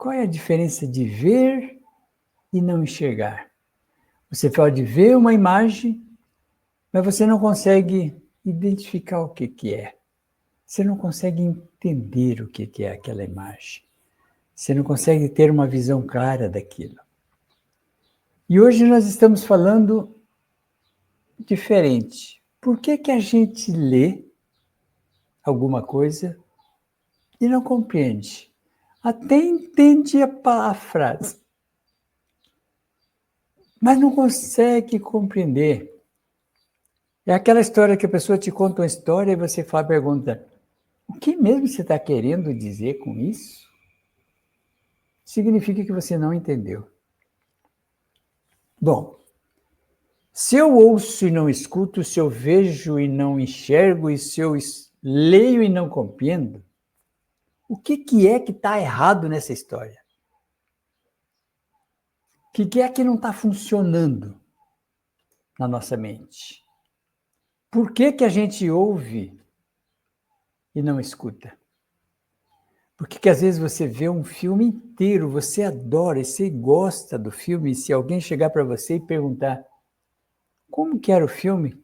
Qual é a diferença de ver e não enxergar? Você pode ver uma imagem, mas você não consegue identificar o que é. Você não consegue entender o que é aquela imagem. Você não consegue ter uma visão clara daquilo. E hoje nós estamos falando diferente. Por que a gente lê alguma coisa e não compreende? Até entende a frase, mas não consegue compreender. É aquela história que a pessoa te conta uma história e você pergunta: o que mesmo você está querendo dizer com isso? Significa que você não entendeu. Bom, se eu ouço e não escuto, se eu vejo e não enxergo, e se eu leio e não compreendo, o que é que está errado nessa história? O que é que não está funcionando na nossa mente? Por que a gente ouve e não escuta? Porque às vezes você vê um filme inteiro, você adora, você gosta do filme, e se alguém chegar para você e perguntar como que era o filme,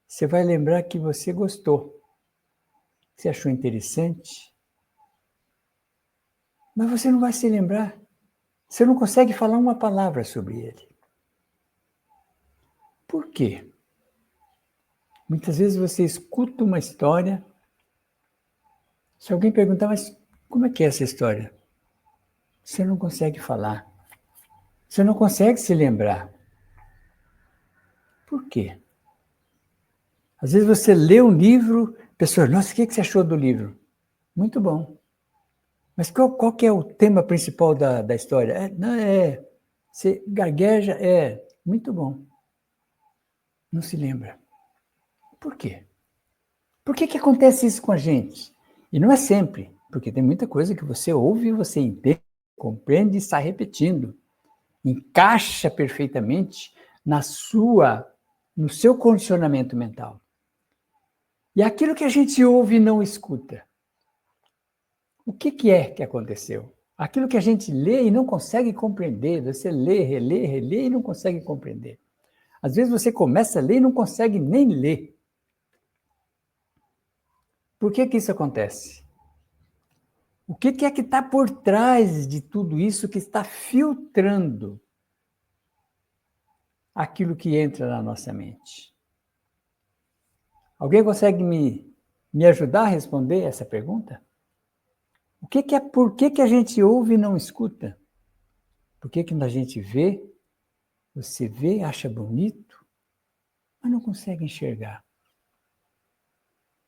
você vai lembrar que você gostou, você achou interessante, mas você não vai se lembrar. Você não consegue falar uma palavra sobre ele. Por quê? Muitas vezes você escuta uma história, se alguém perguntar, mas como é que é essa história? Você não consegue falar. Você não consegue se lembrar. Por quê? Às vezes você lê um livro, a pessoa, nossa, o que você achou do livro? Muito bom. Mas qual que é o tema principal da história? Você gagueja, muito bom. Não se lembra. Por quê? Por que acontece isso com a gente? E não é sempre, porque tem muita coisa que você ouve, você entende, compreende e está repetindo. Encaixa perfeitamente no seu condicionamento mental. E aquilo que a gente ouve e não escuta, o que é que aconteceu? Aquilo que a gente lê e não consegue compreender, você lê, relê e não consegue compreender. Às vezes você começa a ler e não consegue nem ler. Por que isso acontece? O que é que está por trás de tudo isso que está filtrando aquilo que entra na nossa mente? Alguém consegue me ajudar a responder essa pergunta? Por que a gente ouve e não escuta? Por que a gente vê, você vê, acha bonito, mas não consegue enxergar?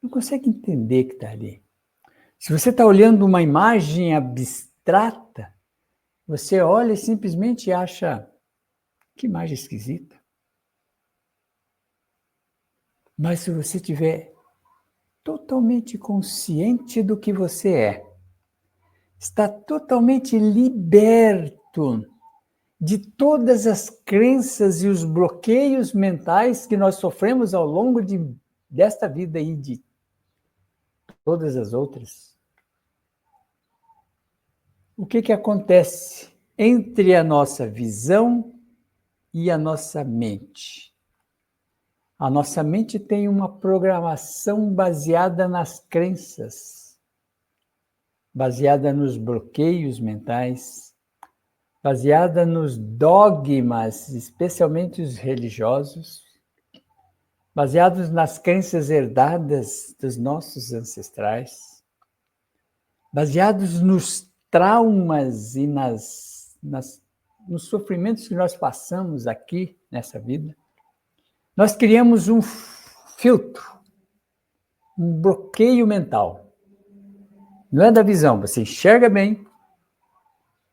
Não consegue entender que está ali. Se você está olhando uma imagem abstrata, você olha e simplesmente acha, que imagem esquisita. Mas se você tiver totalmente consciente do que você está totalmente liberto de todas as crenças e os bloqueios mentais que nós sofremos ao longo desta vida e de todas as outras. O que acontece entre a nossa visão e a nossa mente? A nossa mente tem uma programação baseada nas crenças, baseada nos bloqueios mentais, baseada nos dogmas, especialmente os religiosos, baseados nas crenças herdadas dos nossos ancestrais, baseados nos traumas e nos sofrimentos que nós passamos aqui nessa vida. Nós criamos um filtro, um bloqueio mental. Não é da visão, você enxerga bem,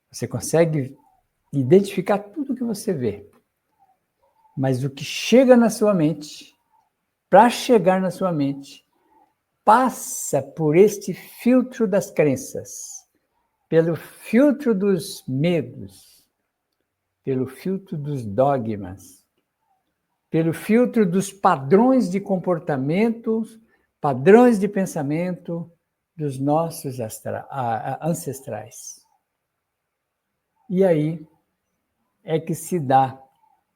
você consegue identificar tudo que você vê. Mas o que chega na sua mente, para chegar na sua mente, passa por este filtro das crenças, pelo filtro dos medos, pelo filtro dos dogmas, pelo filtro dos padrões de comportamento, padrões de pensamento dos nossos ancestrais. E aí é que se dá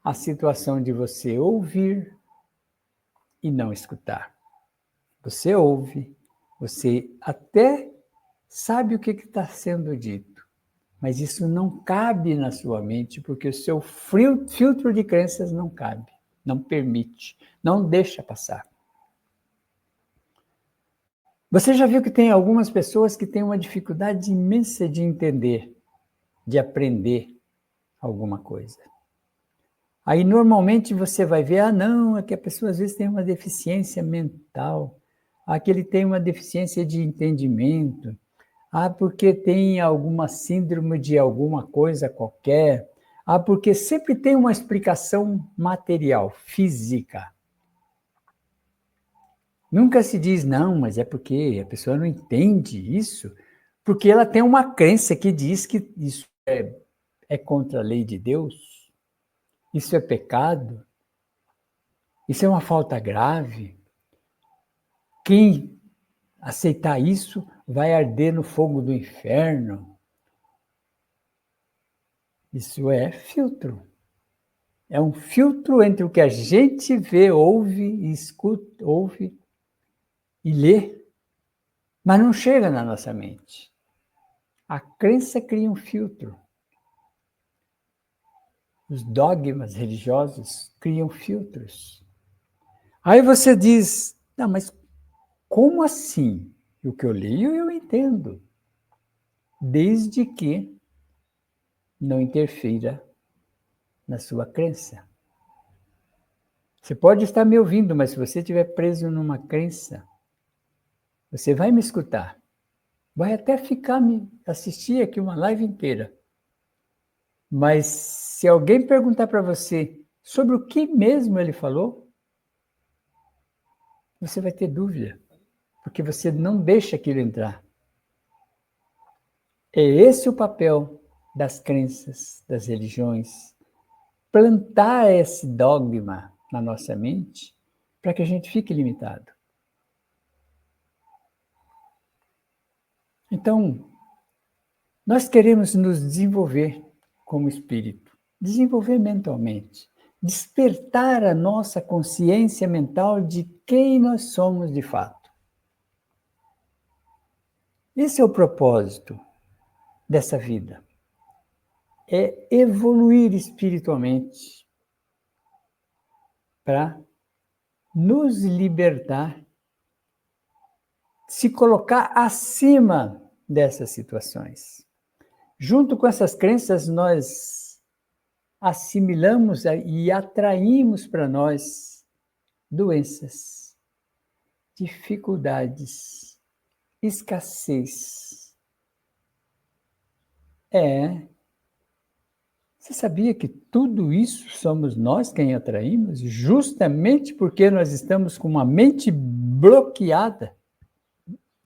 a situação de você ouvir e não escutar. Você ouve, você até sabe o que está sendo dito, mas isso não cabe na sua mente, porque o seu filtro de crenças não cabe, não permite, não deixa passar. Você já viu que tem algumas pessoas que têm uma dificuldade imensa de entender, de aprender alguma coisa. Aí, normalmente, você vai ver, não, é que a pessoa às vezes tem uma deficiência mental, que ele tem uma deficiência de entendimento, porque tem alguma síndrome de alguma coisa qualquer, porque sempre tem uma explicação material, física. Nunca se diz, não, mas é porque a pessoa não entende isso, porque ela tem uma crença que diz que isso é contra a lei de Deus, isso é pecado, isso é uma falta grave. Quem aceitar isso vai arder no fogo do inferno. Isso é filtro. É um filtro entre o que a gente vê, ouve, escuta, ouve e lê, mas não chega na nossa mente. A crença cria um filtro. Os dogmas religiosos criam filtros. Aí você diz, não, mas como assim? O que eu leio eu entendo, desde que não interfira na sua crença. Você pode estar me ouvindo, mas se você estiver preso numa crença, você vai me escutar, vai até ficar me assistir aqui uma live inteira. Mas se alguém perguntar para você sobre o que mesmo ele falou, você vai ter dúvida, porque você não deixa aquilo entrar. É esse o papel das crenças, das religiões, plantar esse dogma na nossa mente para que a gente fique limitado. Então, nós queremos nos desenvolver como espírito, desenvolver mentalmente, despertar a nossa consciência mental de quem nós somos de fato. Esse é o propósito dessa vida. É evoluir espiritualmente para nos libertar, se colocar acima dessas situações. Junto com essas crenças, nós assimilamos e atraímos para nós doenças, dificuldades, escassez. Você sabia que tudo isso somos nós quem atraímos, justamente porque nós estamos com uma mente bloqueada